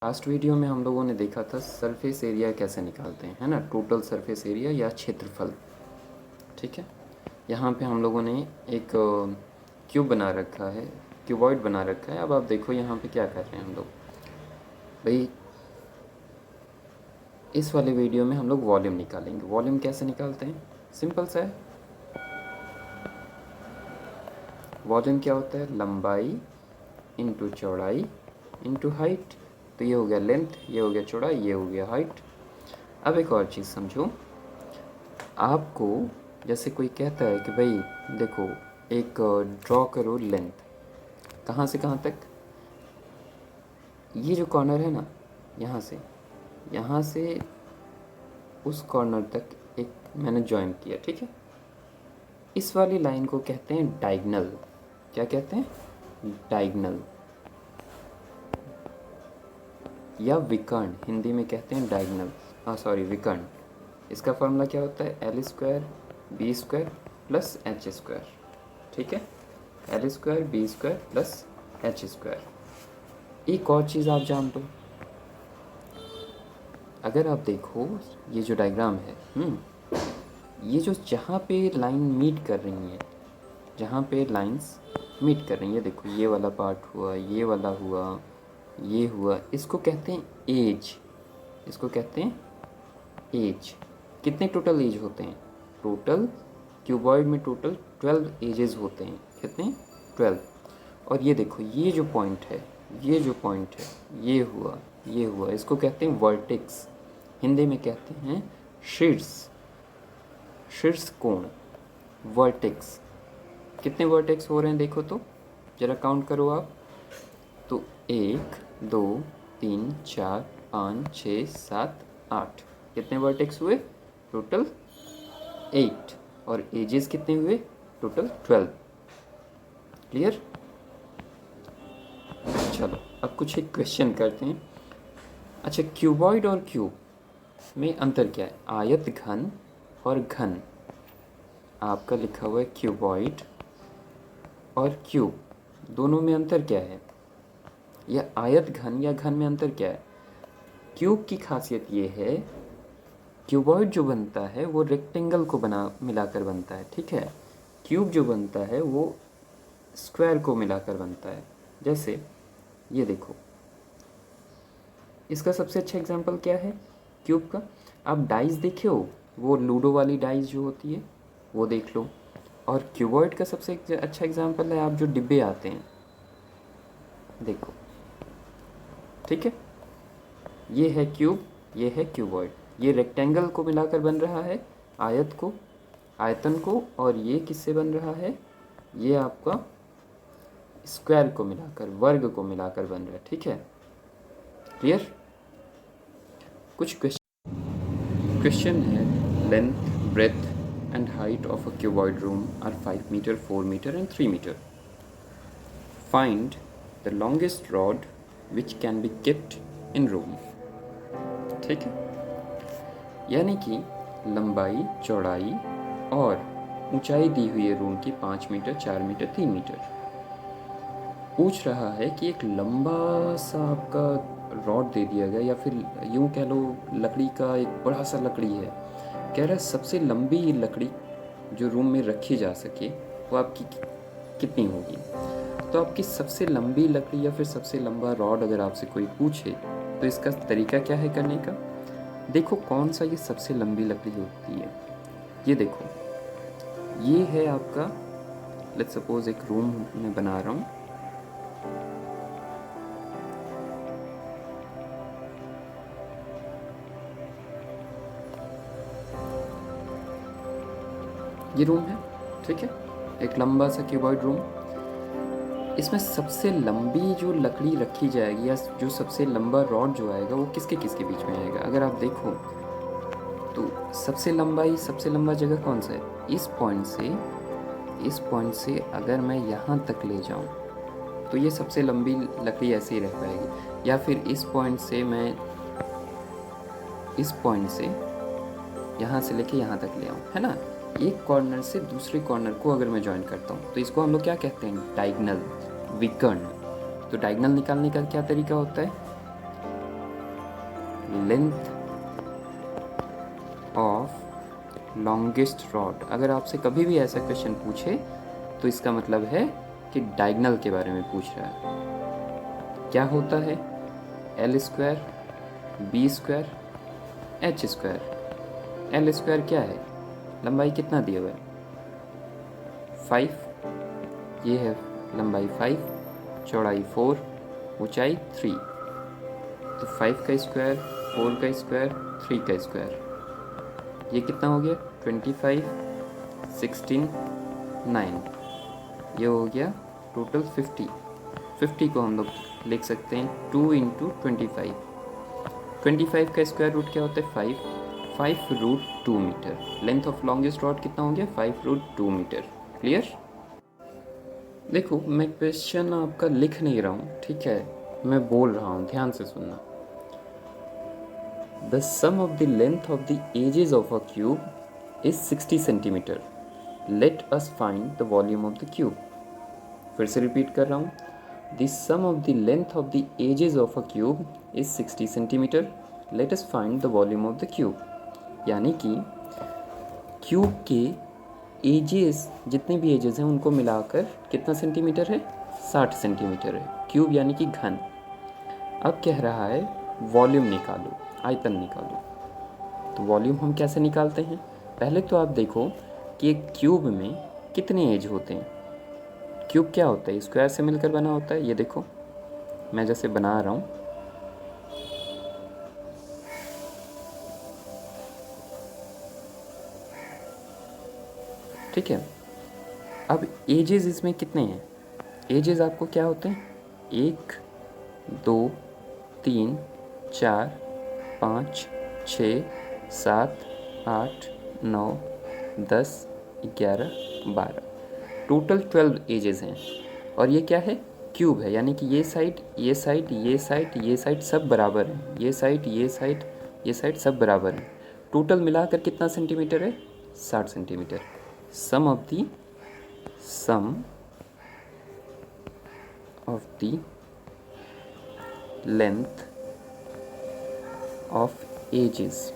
Last video में हम लोगों ने देखा था सरफेस एरिया कैसे निकालते हैं, है ना। टोटल सरफेस एरिया या क्षेत्रफल। ठीक है, यहाँ पे हम लोगों ने एक क्यूब बना रखा है, क्यूबॉइड बना रखा है। अब आप देखो यहाँ पे क्या कर रहे हैं हम लोग। भाई इस वाले वीडियो में हम लोग वॉल्यूम निकालेंगे। वॉल्यूम कैसे निकालते हैं, सिंपल सा है। वॉल्यूम क्या होता है, लंबाई इंटू चौड़ाई इंटू हाइट। तो ये हो गया लेंथ, ये हो गया चौड़ाई, ये हो गया हाइट। अब एक और चीज़ समझो, आपको जैसे कोई कहता है कि भाई देखो एक ड्रॉ करो लेंथ, कहाँ से कहाँ तक। ये जो कॉर्नर है ना, यहाँ से उस कॉर्नर तक एक मैंने जॉइन किया, ठीक है। इस वाली लाइन को कहते हैं डायगोनल। क्या कहते हैं, डायगोनल या विकर्ण। हिंदी में कहते हैं डायगोनल, विकर्ण। इसका फॉर्मूला क्या होता है, L square B square plus H square. ठीक है, L square B square plus H square. एक और चीज़ आप जान लो, अगर आप देखो ये जो डायग्राम है, ये जो जहाँ पे लाइन मीट कर रही है, जहाँ पे लाइंस मीट कर रही है, देखो ये वाला पार्ट हुआ, ये वाला हुआ, ये हुआ, इसको कहते हैं एज। इसको कहते हैं एज। कितने टोटल एज होते हैं, टोटल क्यूबॉइड में टोटल 12 एजेस होते हैं। कितने, 12। और ये देखो ये जो पॉइंट है, ये जो पॉइंट है, ये हुआ, ये हुआ, इसको कहते हैं वर्टेक्स। हिंदी में कहते हैं शीर्ष, शीर्ष कोण, वर्टेक्स। कितने वर्टेक्स हो रहे हैं देखो तो, ज़रा काउंट करो आप। तो 1 2 3 4 5 6 7 8, कितने वर्टेक्स हुए, टोटल 8। और एजेस कितने हुए, टोटल 12। क्लियर। चलो अब कुछ एक क्वेश्चन करते हैं। अच्छा, क्यूबॉइड और क्यूब में अंतर क्या है, आयत घन और घन। आपका लिखा हुआ है क्यूबॉइड और क्यूब, दोनों में अंतर क्या है, या आयत घन या घन में अंतर क्या है। क्यूब की खासियत ये है, क्यूबॉइड जो बनता है वो रेक्टेंगल को मिलाकर बनता है, ठीक है। क्यूब जो बनता है वो स्क्वायर को मिलाकर बनता है। जैसे ये देखो, इसका सबसे अच्छा एग्जांपल क्या है क्यूब का। आप डाइस देखे हो, वो लूडो वाली डाइस जो होती है वो देख लो। और क्यूबॉइड का सबसे अच्छा एग्जांपल है आप जो डिब्बे आते हैं, देखो, ठीक है। ये है क्यूब, ये है क्यूबॉइड। ये रेक्टेंगल को मिलाकर बन रहा है, आयत को, आयतन को। और ये किससे बन रहा है, ये आपका स्क्वायर को मिलाकर, वर्ग को मिलाकर बन रहा है, ठीक है। क्लियर। कुछ क्वेश्चन है, length, breadth and height of a cuboid room are 5 metre, 4 metre and 3 metre. Find the longest rod which can be kept in room. ठीक है, यानी कि लंबाई, चौड़ाई और ऊंचाई दी हुई है रूम की 5 मीटर, 4 मीटर, 3 मीटर। पूछ रहा है कि एक लंबा सा आपका रॉड दे दिया गया, या फिर यूँ कह लो लकड़ी का एक बड़ा सा लकड़ी है। कह रहा है सबसे लंबी लकड़ी जो रूम में रखी जा सके वो आपकी कितनी होगी। तो आपकी सबसे लंबी लकड़ी या फिर सबसे लंबा रॉड अगर आपसे कोई पूछे तो इसका तरीका क्या है करने का। देखो कौन सा ये सबसे लंबी लकड़ी होती है। ये देखो, ये है आपका, लेट्स सपोज एक रूम में बना रहा हूँ, ये रूम है, ठीक है, एक लंबा सा क्यूबॉइड रूम। इसमें सबसे लंबी जो लकड़ी रखी जाएगी या जो सबसे लंबा रॉड जो आएगा वो किसके किसके बीच में आएगा। अगर आप देखो तो सबसे लंबा जगह कौन सा है, इस पॉइंट से अगर मैं यहाँ तक ले जाऊँ तो ये सबसे लंबी लकड़ी ऐसे ही रह पाएगी। या फिर इस पॉइंट से यहाँ से लेके यहाँ तक ले आऊँ, है ना। एक कॉर्नर से दूसरे कॉर्नर को अगर मैं ज्वाइन करता हूँ तो इसको हम लोग क्या कहते हैं, डायगोनल, विकर्ण। तो डायगोनल निकालने का क्या तरीका होता है, लेंथ ऑफ लॉन्गेस्ट रॉड। अगर आपसे कभी भी ऐसा क्वेश्चन पूछे तो इसका मतलब है कि डायगोनल के बारे में पूछ रहा है। क्या होता है L square B square H square. L square क्या है, लंबाई कितना दिया हुआ है 5, ये है लंबाई 5, चौड़ाई 4, ऊंचाई 3। तो 5 का स्क्वायर, 4 का स्क्वायर, 3 का स्क्वायर, ये कितना हो गया 25, 16, 9, ये हो गया टोटल 50। 50 को हम लोग लिख सकते हैं 2 इंटू 25। 25 का स्क्वायर रूट क्या होता है 5 root 2 metre. Length of longest rod कितना हो गया 5 रूट 2 मीटर। क्लियर। देखो मैं क्वेश्चन आपका लिख नहीं रहा हूँ, ठीक है, मैं बोल रहा हूँ, ध्यान से सुनना। The sum of the length of the edges of a cube is 60 centimetre. Let us find the volume of the cube. फिर से रिपीट कर रहा हूँ, the sum of the length of the edges of a cube is 60 centimetre. Let us find the volume of the cube. यानी कि cube के edges, जितने भी एजेस हैं उनको मिलाकर कितना सेंटीमीटर है 60 सेंटीमीटर है। क्यूब यानी कि घन। अब कह रहा है वॉल्यूम निकालो, आयतन निकालो। तो वॉल्यूम हम कैसे निकालते हैं, पहले तो आप देखो कि एक क्यूब में कितने एज होते हैं। क्यूब क्या होता है, स्क्वायर से मिलकर बना होता है। ये देखो मैं जैसे बना रहा हूँ, ठीक है। अब एजेस इसमें कितने हैं, एजेस आपको क्या होते हैं 1 2 3 4 5 6 7 8 9 10 11 12, टोटल 12 एजेस हैं। और ये क्या है क्यूब है, यानी कि ये साइड ये साइड ये साइड ये साइड सब बराबर हैं, ये साइड ये साइड ये साइड सब बराबर हैं। टोटल मिलाकर कितना सेंटीमीटर है 60 centimetre. Sum of the length of edges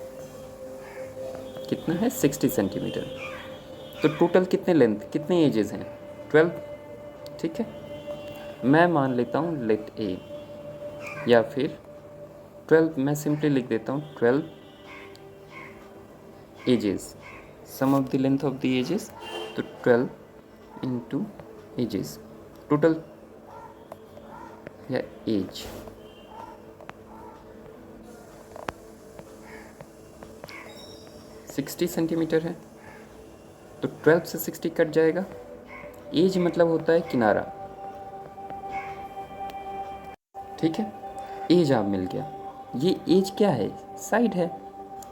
कितना है 60 सेंटीमीटर। तो टोटल कितने लेंथ कितने एजेस हैं 12, ठीक है। मैं मान लेता हूँ लेट ए, या फिर 12 मैं सिंपली लिख देता हूँ 12 edges. Sum of the length of the edges, तो 12 इंटू एजेस, टोटल या एज 60 सेंटीमीटर है। तो 12 से 60 कट जाएगा। एज मतलब होता है किनारा, ठीक है। एज आप मिल गया। ये एज क्या है साइड है,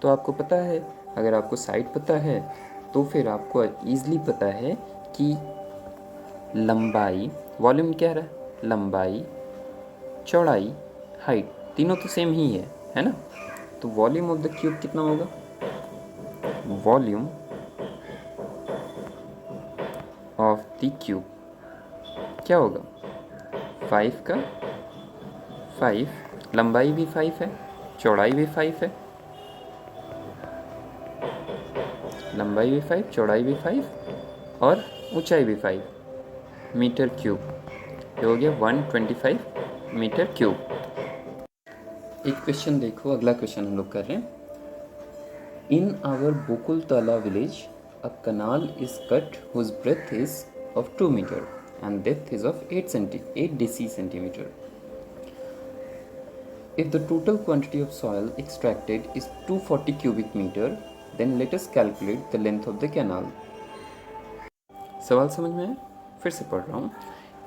तो आपको पता है, अगर आपको साइड पता है तो फिर आपको ईज़िली पता है कि लंबाई, वॉल्यूम क्या रहा है, लंबाई चौड़ाई हाइट तीनों तो सेम ही है ना। तो वॉल्यूम ऑफ द क्यूब कितना होगा, वॉल्यूम ऑफ द क्यूब क्या होगा 5 का 5, लंबाई भी 5 है, चौड़ाई भी 5 है, लंबाई भी 5, चौड़ाई भी 5 और ऊंचाई भी 5 मीटर क्यूब। ये हो गया 125 मीटर क्यूब। एक क्वेश्चन देखो, अगला क्वेश्चन हम लोग कर रहे हैं। In our Bokultala village a canal is cut whose breath is of 2 metre and depth is of 8 dc centimeter. If the total quantity of soil extracted is 240 cubic meter, then let us calculate the length of the canal. सवाल समझ में आया? फिर से पढ़ रहा हूँ।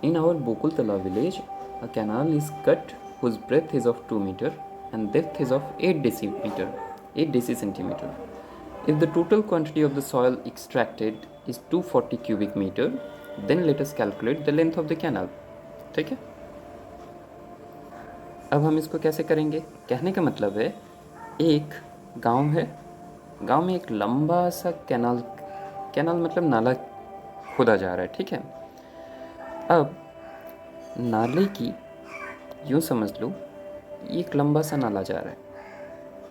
In our बोकुलतला village, a canal is cut whose breadth is of 2 meter and depth is of 8 dc centimeter. If the total quantity of the soil extracted is 240 cubic meter, then let us calculate the length of the canal. ठीक है। अब हम इसको कैसे करेंगे, कहने का मतलब है एक गांव है, गांव में एक लंबा सा कैनाल मतलब नाला खोदा जा रहा है, ठीक है। अब नाले की यूँ समझ लो एक लंबा सा नाला जा रहा है,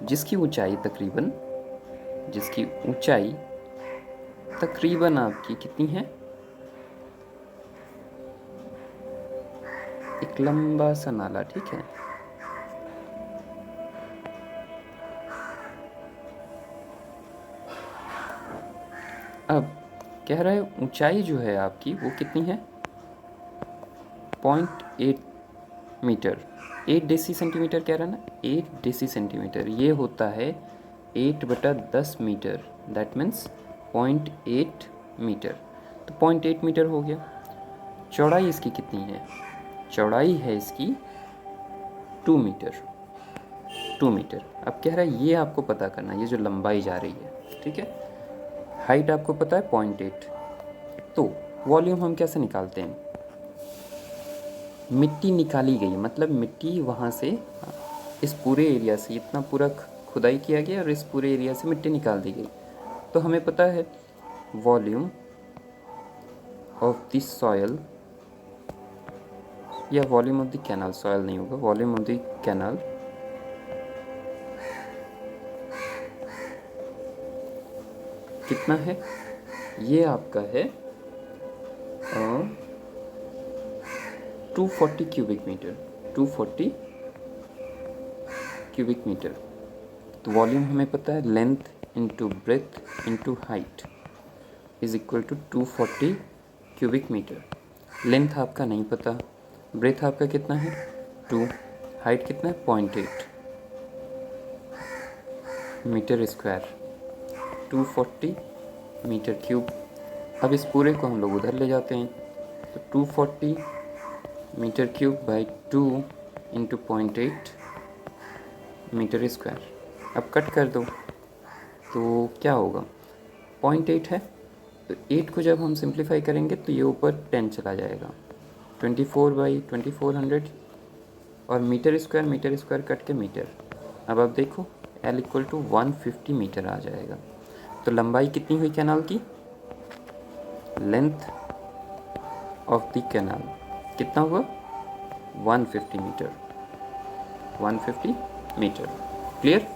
जिसकी ऊंचाई तकरीबन आपकी कितनी है, एक लंबा सा नाला, ठीक है। अब कह रहा है ऊंचाई जो है आपकी वो कितनी है, 0.8 मीटर। 8 डेसी सेंटीमीटर कह रहा है ना, 8 डेसी सेंटीमीटर, ये होता है 8/10 मीटर, दैट मीन्स 0.8 मीटर। तो 0.8 मीटर हो गया। चौड़ाई इसकी कितनी है, चौड़ाई है इसकी 2 मीटर, 2 मीटर। अब कह रहा है ये आपको पता करना, ये जो लंबाई जा रही है, ठीक है। हाइट आपको पता है 0.8। तो वॉल्यूम हम कैसे निकालते हैं, मिट्टी निकाली गई, मतलब मिट्टी वहाँ से इस पूरे एरिया से, इतना पूरा खुदाई किया गया और इस पूरे एरिया से मिट्टी निकाल दी गई। तो हमें पता है वॉल्यूम ऑफ द सॉयल, या volume of the canal, soil नहीं होगा, वॉल्यूम ऑफ द कैनाल कितना है, ये आपका है 240 क्यूबिक मीटर, 240 क्यूबिक मीटर। तो वॉल्यूम हमें पता है, length into breadth into height is equal to 240 cubic metre. Length आपका नहीं पता, ब्रेथ आपका कितना है 2, हाइट कितना है 0.8 मीटर स्क्वायर, 240 मीटर क्यूब। अब इस पूरे को हम लोग उधर ले जाते हैं, तो 240 metre cube by 2 into 0.8 metre square. अब कट कर दो तो क्या होगा, 0.8 है, तो 8 को जब हम सिंप्लीफाई करेंगे तो ये ऊपर 10 चला जाएगा, 24/2400, और मीटर स्क्वायर कट के मीटर। अब आप देखो L इक्वल टू 150 मीटर आ जाएगा। तो लंबाई कितनी हुई कैनाल की, लेंथ ऑफ द कैनाल कितना हुआ 150 मीटर, 150 मीटर। क्लियर।